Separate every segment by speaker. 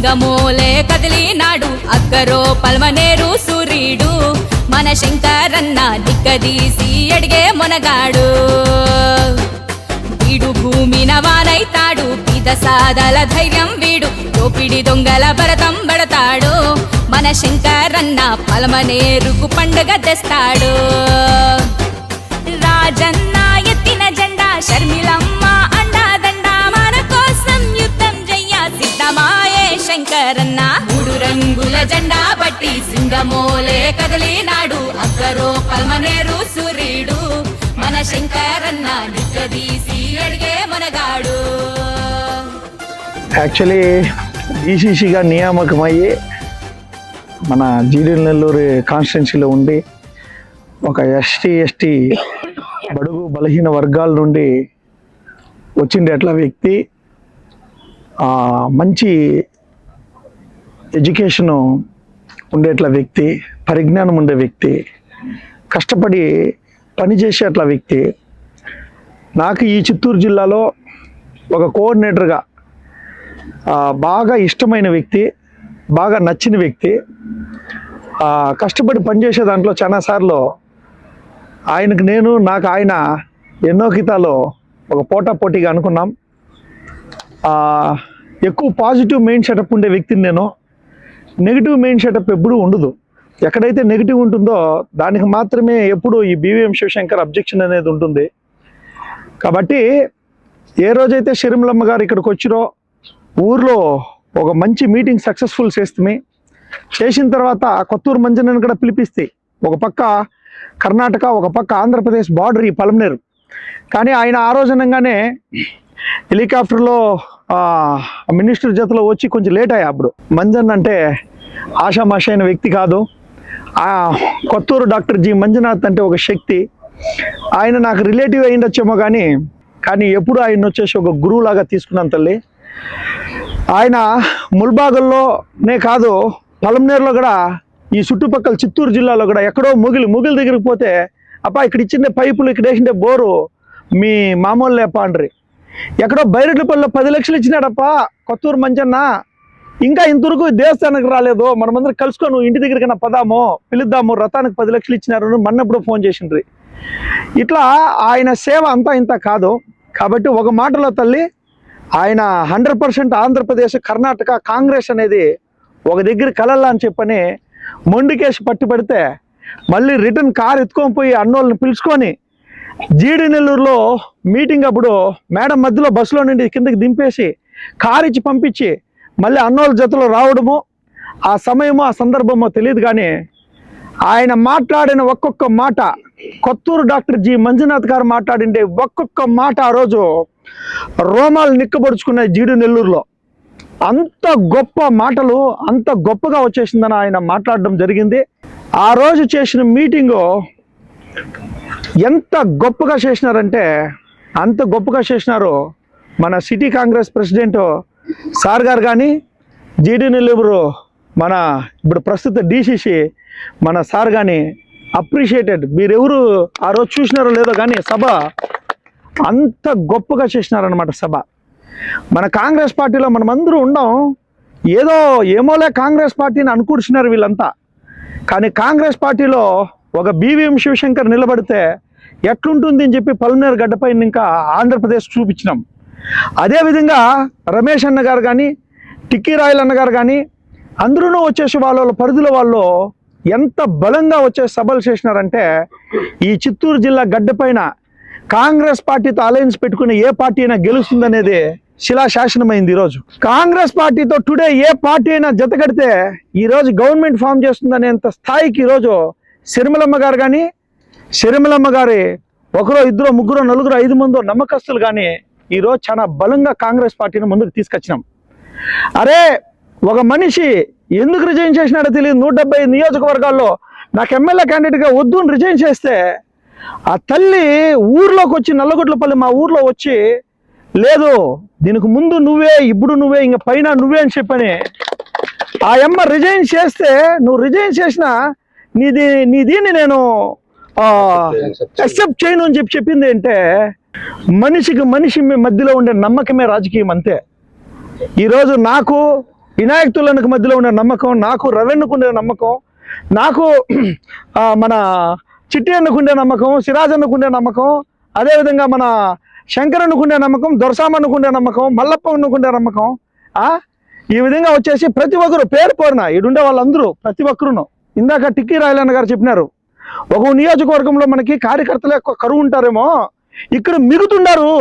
Speaker 1: సింగమోలే కదిలినాడు అక్కరో పల్మనేరు సూర్యుడు మన శంకరన్న దిక్కదీసి అడిగే మొనగాడు వీడు భూమిన వానైతాడు పిద సాదల ధైర్యం వీడు దోపిడి దొంగల భరతం పడతాడు మన శంకరన్న పల్మనేరుకు పండుగ తెస్తాడు రాజన్న ఎత్తిన జెండా షర్మిలమ్మ అండాదండ మన కోసం యుద్ధం చెయ్య సిద్ధమాయే శంకరన్న మూడు రంగుల జెండా బట్టి సింగమోలే కదిలినాడు అక్కరో పల్మనేరు సూర్యుడు మన శంకరన్న నిక్కదీసి అడిగే మనగాడు.
Speaker 2: యాక్చువల్లీ ఈసీసీగా నియామకమయ్యి మన జీడి నెల్లూరు కాన్స్టిట్యున్సీలో ఉండి ఒక ఎస్టీ బడుగు బలహీన వర్గాల నుండి వచ్చిండేట్ల వ్యక్తి, మంచి ఎడ్యుకేషను ఉండేట్ల వ్యక్తి, పరిజ్ఞానం ఉండే వ్యక్తి, కష్టపడి పనిచేసేట్ల వ్యక్తి. నాకు ఈ చిత్తూరు జిల్లాలో ఒక కోఆర్డినేటర్గా బాగా ఇష్టమైన వ్యక్తి, బాగా నచ్చిన వ్యక్తి. కష్టపడి పనిచేసే దాంట్లో చాలాసార్లు ఆయనకు నేను, నాకు ఆయన ఎన్నో గీతాలో ఒక పోటాపోటీగా అనుకున్నాం. ఎక్కువ పాజిటివ్ మెయిన్ సెటప్ ఉండే వ్యక్తిని నేను. నెగిటివ్ మెయిన్ సెటప్ ఎప్పుడూ ఉండదు. ఎక్కడైతే నెగిటివ్ ఉంటుందో దానికి మాత్రమే ఎప్పుడు ఈ బీవీఎం శివశంకర్ అబ్జెక్షన్ అనేది ఉంటుంది. కాబట్టి ఏ రోజైతే షర్మిలమ్మ గారు ఇక్కడికి వచ్చిరో ఊర్లో ఒక మంచి మీటింగ్ సక్సెస్ఫుల్ చేసిన తర్వాత కొత్తూరు మంజన్నను కూడా పిలిపిస్తే ఒక పక్క కర్ణాటక, ఒక పక్క ఆంధ్రప్రదేశ్ బార్డర్ ఈ పల్మనేరు. కానీ ఆయన ఆ రోజునంగానే హెలికాప్టర్లో మినిస్టర్ జతలో వచ్చి కొంచెం లేట్ అయ్యా. అప్పుడు మంజన్న అంటే ఆషామాషి అయిన వ్యక్తి కాదు. కొత్తూరు డాక్టర్ జి మంజునాథ్ అంటే ఒక శక్తి. ఆయన నాకు రిలేటివ్ అయ్యిండొచ్చేమో కానీ ఎప్పుడు ఆయన వచ్చేసి ఒక గురువులాగా తీసుకున్నాను తల్లి. ఆయన ముల్బాగుల్లోనే కాదు, పల్మనేరులో కూడా, ఈ చుట్టుపక్కల చిత్తూరు జిల్లాలో కూడా ఎక్కడో ముగిలి దగ్గరికి పోతే అప్ప ఇక్కడ ఇచ్చిండే పైపులు, ఇక్కడ వేసిండే బోరు మీ మామూలు లేపాండ్రి. ఎక్కడో బైరెడ్లపల్లిలో 10 లక్షలు ఇచ్చినాడప్ప కొత్తూరు మంజన్న, ఇంకా ఇంతవరకు దేవస్థానానికి రాలేదు, మనమందరం కలుసుకొని ఇంటి దగ్గరికైనా పదాము, పిలుద్దాము, రథానికి 10 లక్షలు ఇచ్చినారు మన్నప్పుడు ఫోన్ చేసిండ్రి. ఇట్లా ఆయన సేవ అంతా ఇంత కాదు. కాబట్టి ఒక మాటలో తల్లి, ఆయన 100% ఆంధ్రప్రదేశ్, కర్ణాటక కాంగ్రెస్ అనేది ఒక దగ్గర కలల్లా అని చెప్పని మొండికేసి పట్టుబడితే మళ్ళీ రిటర్న్ కార్ ఎత్తుకొని పోయి అన్నోళ్ళని పిలుచుకొని జీడి నెల్లూరులో మీటింగ్ అప్పుడు మేడం మధ్యలో బస్సులో నుండి కిందకి దింపేసి కారు ఇచ్చి పంపించి మళ్ళీ అన్నోళ్ళ జతలో రావడము, ఆ సమయమో ఆ సందర్భమో తెలియదు. కానీ ఆయన మాట్లాడిన ఒక్కొక్క మాట, కొత్తూరు డాక్టర్ జి మంజునాథ్ గారు మాట్లాడిండే ఒక్కొక్క మాట ఆ రోజు రోమాలు నిక్కబడుచుకున్నాయి జీడి నెల్లూరులో. అంత గొప్ప మాటలు, అంత గొప్పగా వచ్చేసిందని ఆయన మాట్లాడడం జరిగింది. ఆ రోజు చేసిన మీటింగు ఎంత గొప్పగా చేసినారంటే అంత గొప్పగా చేసినారు. మన సిటీ కాంగ్రెస్ ప్రెసిడెంట్ సార్ గారు కానీ, జీడి నెల్లూరు మన ఇప్పుడు ప్రస్తుత డీసీసీ మన సార్ కానీ అప్రిషియేటెడ్. మీరెవరు ఆ రోజు చూసినారో లేదో కానీ సభ అంత గొప్పగా చేసినారనమాట సభ. మన కాంగ్రెస్ పార్టీలో మనమందరూ ఉండం, ఏమోలే కాంగ్రెస్ పార్టీని అనుకూర్చున్నారు వీళ్ళంతా. కానీ కాంగ్రెస్ పార్టీలో ఒక బీవీఎం శివశంకర్ నిలబడితే ఎట్లుంటుంది అని చెప్పి పల్మనేరు గడ్డపైన ఇంకా ఆంధ్రప్రదేశ్ చూపించినాం. అదేవిధంగా రమేష్ అన్న గారు కానీ, టిక్కీ రాయల్ అన్న గారు కానీ అందరూ వచ్చేసి వాళ్ళ పరిధిలో వాళ్ళు ఎంత బలంగా వచ్చే సభలు చేసినారంటే ఈ చిత్తూరు జిల్లా గడ్డపైన కాంగ్రెస్ పార్టీతో అలయన్స్ పెట్టుకుని ఏ పార్టీ అయినా గెలుస్తుందనేది శిలాశాసనమైంది. ఈరోజు కాంగ్రెస్ పార్టీతో టుడే ఏ పార్టీ అయినా జతకడితే ఈరోజు గవర్నమెంట్ ఫామ్ చేస్తుందనేంత స్థాయికి ఈరోజు షర్మిలమ్మ గారు కానీ, షర్మిలమ్మ గారి ఒకరో ఇద్దరు ముగ్గురు నలుగురు 5 మందో నమ్మకస్తులు కానీ ఈరోజు చాలా బలంగా కాంగ్రెస్ పార్టీని ముందుకు తీసుకొచ్చినాం. అరే ఒక మనిషి ఎందుకు రిజైన్ చేసినాడో తెలియదు. 175 నియోజకవర్గాల్లో నాకు ఎమ్మెల్యే క్యాండిడేట్గా వద్దు అని రిజైన్ చేస్తే ఆ తల్లి ఊర్లోకి వచ్చి, నల్లగొడ్లపల్లి మా ఊర్లో వచ్చి, లేదు దీనికి ముందు నువ్వే, ఇప్పుడు నువ్వే, ఇంక పైన నువ్వే అని చెప్పని ఆ అమ్మ రిజైన్ చేస్తే, నువ్వు రిజైన్ చేసినా నీ దీన్ని నేను అక్సెప్ట్ చేయను అని చెప్పింది. అంటే మనిషికి మనిషి మధ్యలో ఉండే నమ్మకమే రాజకీయం అంతే. ఈరోజు నాకు వినాయక్ తులనకు మధ్యలో ఉండే నమ్మకం, నాకు రవెన్నకు ఉండే నమ్మకం, నాకు మన చిట్టి అన్నకుండే నమ్మకం, సిరాజ్ అన్నకుండే నమ్మకం, అదేవిధంగా మన శంకర్ అన్నకుండే నమ్మకం, దొరసామన్నకుండే నమ్మకం, మల్లప్ప అన్నకుండే నమ్మకం. ఈ విధంగా వచ్చేసి ప్రతి ఒక్కరు పేరు పోరిన ఈడుండే వాళ్ళందరూ ప్రతి ఒక్కరును. ఇందాక టిక్కీ రాయలన్న గారు చెప్పినారు, ఒక నియోజకవర్గంలో మనకి కార్యకర్తలు ఎక్కువ కరువు ఉంటారేమో, ఇక్కడ మిగుతుండారు,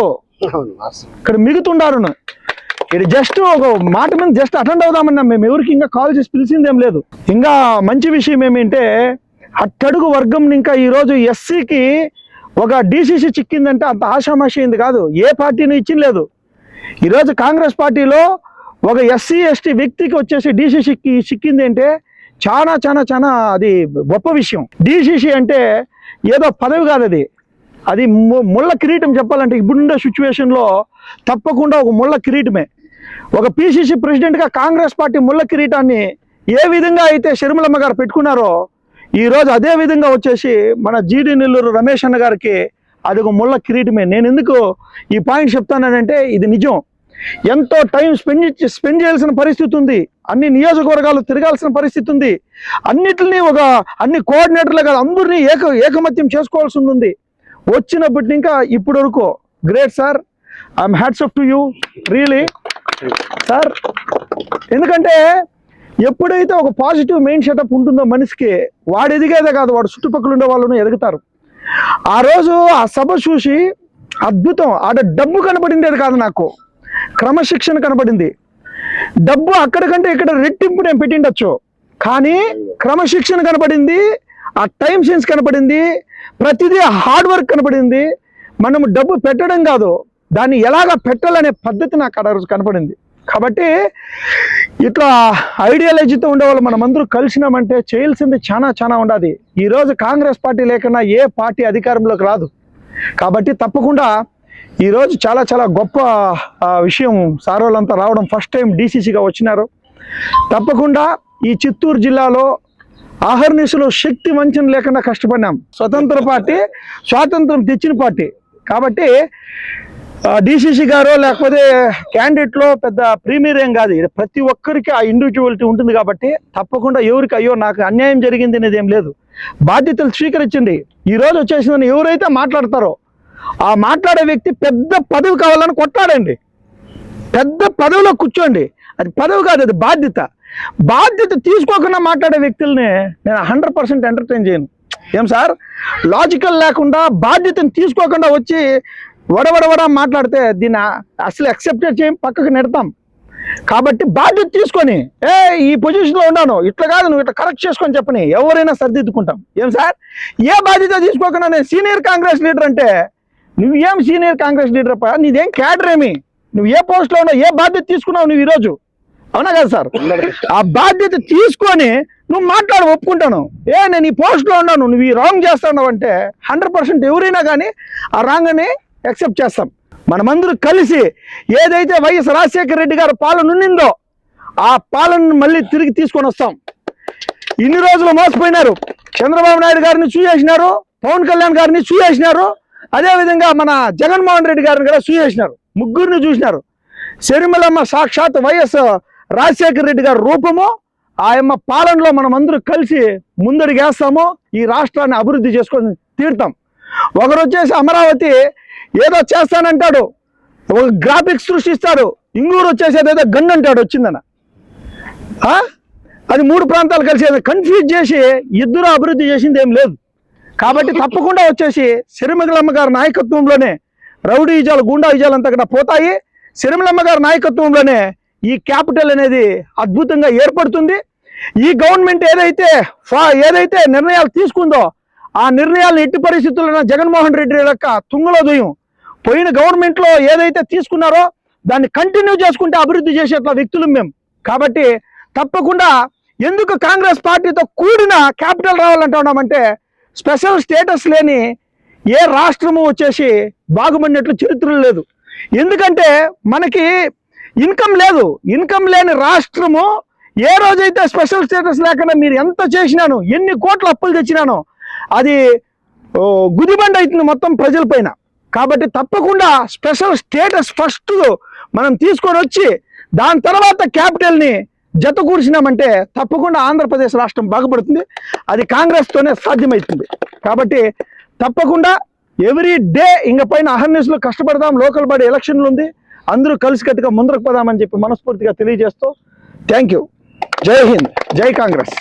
Speaker 2: ఇక్కడ మిగుతుండారు. ఇది జస్ట్ ఒక మాట మీద జస్ట్ అటెండ్ అవుదామన్నా, మేము ఎవరికి ఇంకా కాల్ చేసి పిలిచిందేం లేదు. ఇంకా మంచి విషయం ఏమిటంటే అట్టడుగు వర్గం ఇంకా ఈరోజు ఎస్సీకి ఒక డీసీసీ చిక్కిందంటే అంత ఆషామాషి అయింది కాదు, ఏ పార్టీని ఇచ్చింది. ఈరోజు కాంగ్రెస్ పార్టీలో ఒక ఎస్సీ ఎస్టీ వ్యక్తికి వచ్చేసి డీసీసీకి చిక్కింది అంటే చాలా చాలా చాలా అది గొప్ప విషయం. డీసీసీ అంటే ఏదో పదవి కాదు, అది ముళ్ళ కిరీటం. చెప్పాలంటే ఇప్పుడుండే సిచ్యువేషన్లో తప్పకుండా ఒక ముళ్ళ కిరీటమే. ఒక పిసిసి ప్రెసిడెంట్గా కాంగ్రెస్ పార్టీ ముళ్ళ కిరీటాన్ని ఏ విధంగా అయితే షర్మిలమ్మ గారు పెట్టుకున్నారో, ఈరోజు అదే విధంగా వచ్చేసి మన జీడి నెల్లూరు రమేష్ అన్న గారికి అది ఒక ముళ్ళ కిరీటమే. నేను ఎందుకు ఈ పాయింట్ చెప్తానంటే ఇది నిజం. ఎంతో టైం స్పెండ్ చేయాల్సిన పరిస్థితి ఉంది, అన్ని నియోజకవర్గాలు తిరగాల్సిన పరిస్థితి ఉంది, అన్నిటిని అన్ని కోఆర్డినేటర్లు కాదు అందరినీ ఏకమత్యం చేసుకోవాల్సి ఉంది. వచ్చినప్పటి ఇంకా ఇప్పటి వరకు great sir, I'm hats off to you really sir. ఎందుకంటే ఎప్పుడైతే ఒక పాజిటివ్ మైండ్ సెటప్ ఉంటుందో మనిషికి, వాడు ఎదిగేదే కాదు, వాడు చుట్టుపక్కల ఉండే వాళ్ళను ఎదుగుతారు. ఆ రోజు ఆ సభ చూసి అద్భుతం. ఆడ డబ్బు కనబడింది కాదు, నాకు క్రమశిక్షణ కనబడింది. డబ్బు అక్కడికంటే ఇక్కడ రెట్టింపు నేను పెట్టిండొచ్చు, కానీ క్రమశిక్షణ కనబడింది, ఆ టైం సెన్స్ కనబడింది, ప్రతిదీ హార్డ్ వర్క్ కనబడింది. మనం డబ్బు పెట్టడం కాదు, దాన్ని ఎలాగ పెట్టాలనే పద్ధతి నాకు ఆ రోజు కనపడింది. కాబట్టి ఇట్లా ఐడియాలజీతో ఉండేవాళ్ళు మనమందరూ కలిసినామంటే చేయాల్సింది చాలా చాలా ఉండాలి. ఈరోజు కాంగ్రెస్ పార్టీ లేకుండా ఏ పార్టీ అధికారంలోకి రాదు. కాబట్టి తప్పకుండా ఈరోజు చాలా చాలా గొప్ప విషయం. సార్ వాళ్ళంతా రావడం ఫస్ట్ టైం డీసీసీగా వచ్చినారు. తప్పకుండా ఈ చిత్తూరు జిల్లాలో ఆహర్నిశలో శక్తి వంచన లేకుండా కష్టపడినాం. స్వతంత్ర పార్టీ, స్వాతంత్రం తెచ్చిన పార్టీ. కాబట్టి డీసీసీ గారు లేకపోతే క్యాండిడేట్లో పెద్ద ప్రీమియర్ ఏం కాదు, ప్రతి ఒక్కరికి ఆ ఇండివిజువాలిటీ ఉంటుంది. కాబట్టి తప్పకుండా ఎవరికి అయ్యో నాకు అన్యాయం జరిగింది అనేది ఏం లేదు, బాధ్యతలు స్వీకరించండి. ఈరోజు వచ్చేసిందని ఎవరైతే మాట్లాడతారో ఆ మాట్లాడే వ్యక్తి పెద్ద పదవి కావాలని కొట్లాడండి, పెద్ద పదవిలో కూర్చోండి. అది పదవి కాదు, అది బాధ్యత. బాధ్యత తీసుకోకుండా మాట్లాడే వ్యక్తుల్ని నేను 100% ఎంటర్టైన్ చేయను. ఏం సార్, లాజికల్ లేకుండా బాధ్యతను తీసుకోకుండా వచ్చి వడవడవడ మాట్లాడితే దీన్ని అసలు అక్సెప్ట్ చేయం, పక్కకు నెడతాం. కాబట్టి బాధ్యత తీసుకొని ఈ పొజిషన్లో ఉన్నాను, ఇట్లా కాదు నువ్వు ఇట్లా కరెక్ట్ చేసుకొని చెప్పని ఎవరైనా సరిదిద్దుకుంటాం. ఏం సార్, ఏ బాధ్యత తీసుకోకుండా నేను సీనియర్ కాంగ్రెస్ లీడర్ అంటే నువ్వేం సీనియర్ కాంగ్రెస్ లీడర్ అప్ప, నీదేం క్యాడర్ ఏమి, నువ్వు ఏ పోస్ట్లో ఉన్నావు, ఏ బాధ్యత తీసుకున్నావు నువ్వు ఈరోజు, అవునా కదా సార్? ఆ బాధ్యత తీసుకొని నువ్వు మాట్లాడు, ఒప్పుకుంటాను. నేను ఈ పోస్ట్లో ఉన్నాను, నువ్వు ఈ రాంగ్ చేస్తున్నావు అంటే 100% ఎవరైనా కానీ ఆ రాంగ్ అని యాక్సెప్ట్ చేస్తాం. మనమందరూ కలిసి ఏదైతే వైఎస్ రాజశేఖర రెడ్డి గారు పాలన ఉన్నిందో ఆ పాలనను మళ్ళీ తిరిగి తీసుకొని వస్తాం. ఇన్ని రోజులు మోసపోయినారు, చంద్రబాబు నాయుడు గారిని చూసేసినారు, పవన్ కళ్యాణ్ గారిని చూసేసినారు, అదేవిధంగా మన జగన్మోహన్ రెడ్డి గారిని కూడా చూసేసినారు, ముగ్గురిని చూసినారు. షర్మిలమ్మ సాక్షాత్ వైఎస్ రాజశేఖర రెడ్డి గారి రూపము. ఆయమ్మ పాలనలో మనం అందరూ కలిసి ముందడిగేస్తాము, ఈ రాష్ట్రాన్ని అభివృద్ధి చేసుకొని తీరుతాం. ఒకరు వచ్చేసి అమరావతి ఏదో చేస్తానంటాడు, ఒక గ్రాఫిక్స్ సృష్టిస్తాడు, ఇంగూరు వచ్చేసి ఏదో గన్ అంటాడు వచ్చిందన. అది 3 ప్రాంతాలు కలిసి కన్ఫ్యూజ్ చేసి ఇద్దరు అభివృద్ధి చేసింది ఏం లేదు. కాబట్టి తప్పకుండా వచ్చేసి షర్మిలమ్మ గారి నాయకత్వంలోనే రౌడీ ఈజాలు, గుండా ఈజాలు అంతా కూడా పోతాయి. షర్మిలమ్మ గారి నాయకత్వంలోనే ఈ క్యాపిటల్ అనేది అద్భుతంగా ఏర్పడుతుంది. ఈ గవర్నమెంట్ ఏదైతే నిర్ణయాలు తీసుకుందో ఆ నిర్ణయాలను ఎట్టి పరిస్థితుల్లో జగన్మోహన్ రెడ్డి యొక్క తుంగలో దూయం. పోయిన గవర్నమెంట్లో ఏదైతే తీసుకున్నారో దాన్ని కంటిన్యూ చేసుకుంటే అభివృద్ధి చేసేట్ల వ్యక్తులు మేము. కాబట్టి తప్పకుండా ఎందుకు కాంగ్రెస్ పార్టీతో కూడిన క్యాపిటల్ రావాలంటున్నామంటే స్పెషల్ స్టేటస్ లేని ఏ రాష్ట్రము వచ్చేసి బాగుపడినట్లు చరిత్రలో లేదు. ఎందుకంటే మనకి ఇన్కమ్ లేదు. ఇన్కమ్ లేని రాష్ట్రము ఏ రోజైతే స్పెషల్ స్టేటస్ లేకుండా మీరు ఎంత చేసినాను, ఎన్ని కోట్ల అప్పులు తెచ్చినానో అది గుదిబండ అవుతుంది మొత్తం ప్రజల పైన. కాబట్టి తప్పకుండా స్పెషల్ స్టేటస్ ఫస్ట్ మనం తీసుకొని వచ్చి దాని తర్వాత క్యాపిటల్ని జత కూర్చినామంటే తప్పకుండా ఆంధ్రప్రదేశ్ రాష్ట్రం బాగుపడుతుంది. అది కాంగ్రెస్తోనే సాధ్యమవుతుంది. కాబట్టి తప్పకుండా ఎవ్రీ డే ఇంక పైన అహర్నిశలు కష్టపడదాం. లోకల్ బాడీ ఎలక్షన్లు ఉంది, అందరూ కలిసికట్టుగా ముందరకు పోదామని చెప్పి మనస్ఫూర్తిగా తెలియజేస్తూ థ్యాంక్ యూ. జై హింద్, జై కాంగ్రెస్.